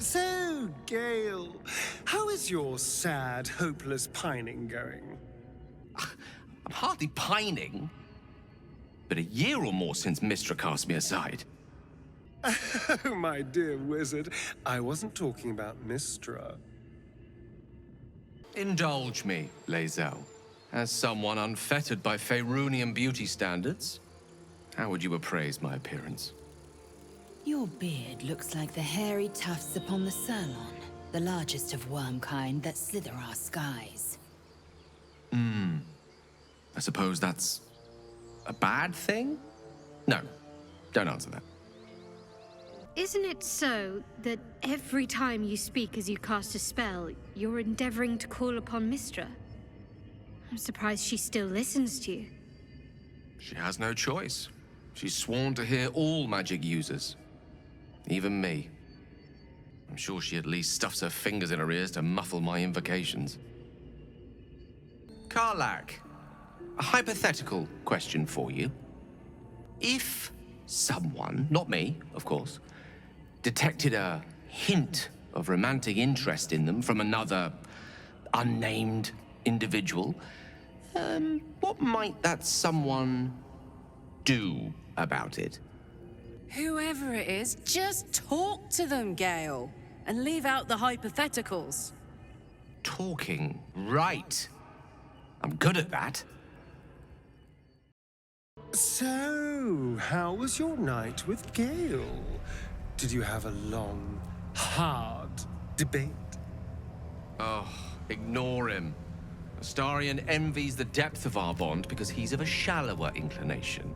So, Gale, how is your sad, hopeless pining going? I'm hardly pining. But a year or more since Mystra cast me aside. Oh, my dear wizard, I wasn't talking about Mystra. Indulge me, Lae'zel. As someone unfettered by Faerunian beauty standards, how would you appraise my appearance? Your beard looks like the hairy tufts upon the Sirlon, the largest of wormkind that slither our skies. I suppose that's a bad thing? No, don't answer that. Isn't it so that every time you speak as you cast a spell, you're endeavoring to call upon Mystra? I'm surprised she still listens to you. She has no choice. She's sworn to hear all magic users. Even me. I'm sure she at least stuffs her fingers in her ears to muffle my invocations. Karlach, a hypothetical question for you. If someone, not me, of course, detected a hint of romantic interest in them from another unnamed individual, what might that someone do about it? Whoever it is, just talk to them, Gale, and leave out the hypotheticals. Talking, right. I'm good at that. So, how was your night with Gale? Did you have a long, hard debate? Oh, ignore him. Astarion envies the depth of our bond because he's of a shallower inclination.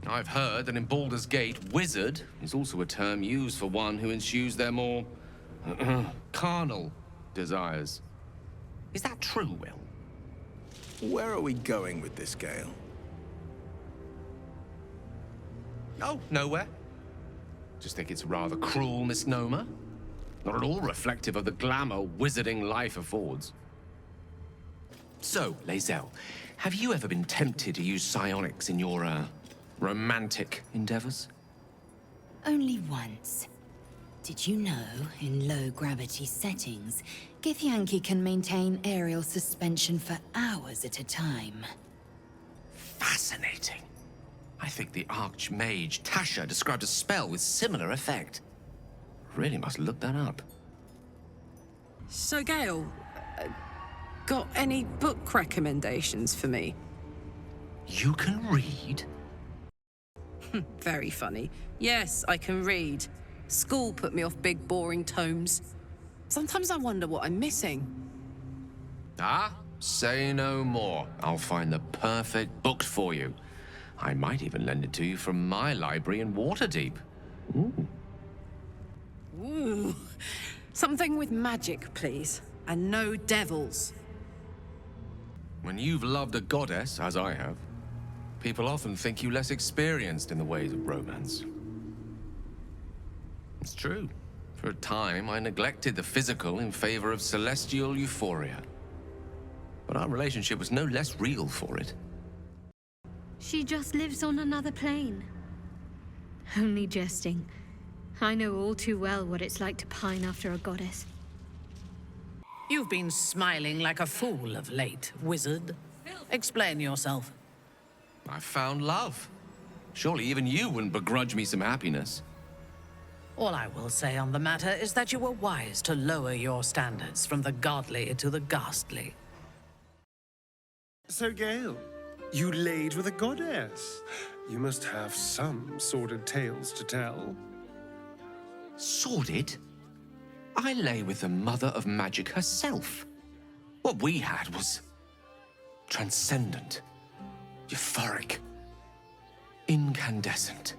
I've heard that in Baldur's Gate, wizard is also a term used for one who ensues their more carnal desires. Is that true, Will? Where are we going with this, Gale? Oh, nowhere. Just think it's a rather cruel misnomer. Not at all reflective of the glamour wizarding life affords. So, Lae'zel, have you ever been tempted to use psionics in your, romantic endeavors? Only once. Did you know, in low-gravity settings, Githyanki can maintain aerial suspension for hours at a time? Fascinating. I think the Archmage Tasha described a spell with similar effect. Really must look that up. So, Gale, got any book recommendations for me? You can read? Very funny. Yes, I can read. School put me off big, boring tomes. Sometimes I wonder what I'm missing. Ah, say no more. I'll find the perfect book for you. I might even lend it to you from my library in Waterdeep. Ooh. Ooh. Something with magic, please. And no devils. When you've loved a goddess, as I have, people often think you less experienced in the ways of romance. It's true. For a time, I neglected the physical in favor of celestial euphoria. But our relationship was no less real for it. She just lives on another plane. Only jesting. I know all too well what it's like to pine after a goddess. You've been smiling like a fool of late, wizard. Explain yourself. I found love. Surely even you wouldn't begrudge me some happiness. All I will say on the matter is that you were wise to lower your standards from the godly to the ghastly. So, Gale, you laid with a goddess. You must have some sordid tales to tell. Sordid? I lay with the mother of magic herself. What we had was transcendent, euphoric, incandescent.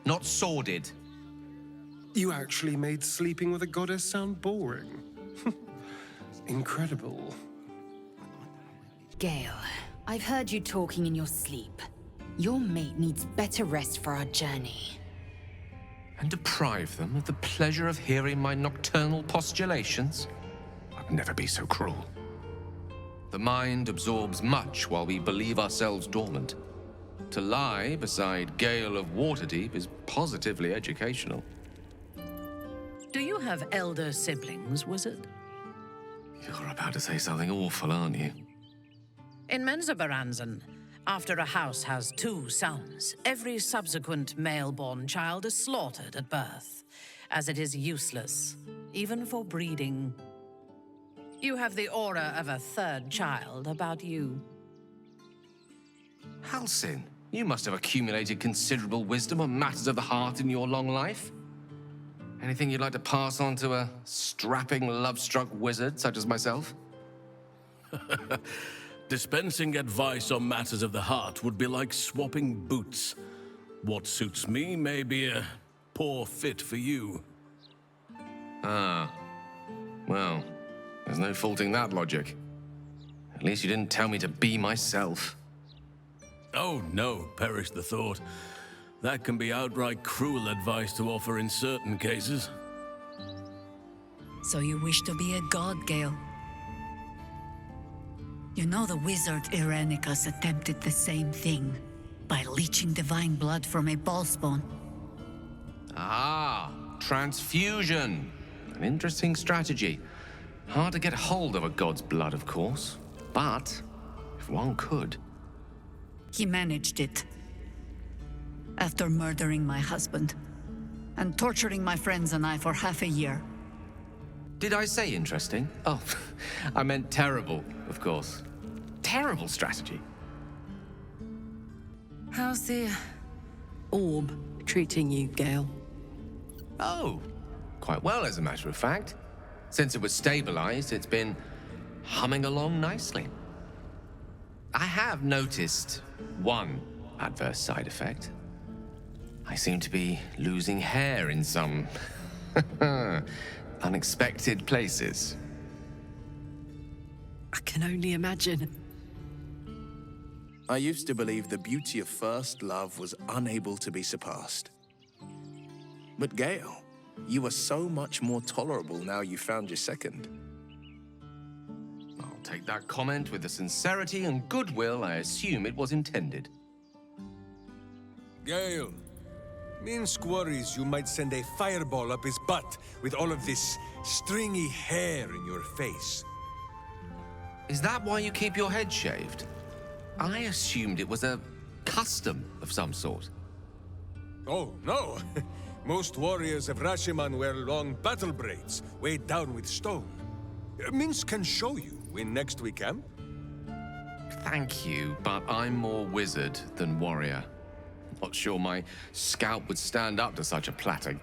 Not sordid. You actually made sleeping with a goddess sound boring. Incredible. Gale, I've heard you talking in your sleep. Your mate needs better rest for our journey. And deprive them of the pleasure of hearing my nocturnal postulations? I'd never be so cruel. The mind absorbs much while we believe ourselves dormant. To lie beside Gale of Waterdeep is positively educational. Do you have elder siblings, wizard? You're about to say something awful, aren't you? In Menzoberranzan, after a house has 2 sons, every subsequent male-born child is slaughtered at birth, as it is useless, even for breeding. You have the aura of a 3rd child about you. Halsin, you must have accumulated considerable wisdom on matters of the heart in your long life. Anything you'd like to pass on to a strapping, love-struck wizard such as myself? Dispensing advice on matters of the heart would be like swapping boots. What suits me may be a poor fit for you. Ah. Well, there's no faulting that logic. At least you didn't tell me to be myself. Oh no, perish the thought. That can be outright cruel advice to offer in certain cases. So you wish to be a god, Gale? You know the wizard Irenicus attempted the same thing by leeching divine blood from a ballspawn. Ah, transfusion. An interesting strategy. Hard to get hold of a god's blood, of course. But if one could... He managed it. After murdering my husband and torturing my friends and I for half a year. Did I say interesting? Oh, I meant terrible, of course. Terrible strategy. How's the orb treating you, Gale? Oh, quite well, as a matter of fact. Since it was stabilized, it's been humming along nicely. I have noticed one adverse side effect. I seem to be losing hair in some unexpected places. I can only imagine. I used to believe the beauty of first love was unable to be surpassed. But Gale, you are so much more tolerable now you found your second. I'll take that comment with the sincerity and goodwill I assume it was intended. Gale, Minsk worries you might send a fireball up his butt with all of this stringy hair in your face. Is that why you keep your head shaved? I assumed it was a custom of some sort. Oh, no. Most warriors of Rashiman wear long battle braids, weighed down with stone. Minsk can show you when next we camp. Thank you, but I'm more wizard than warrior. Not sure my scalp would stand up to such a platter.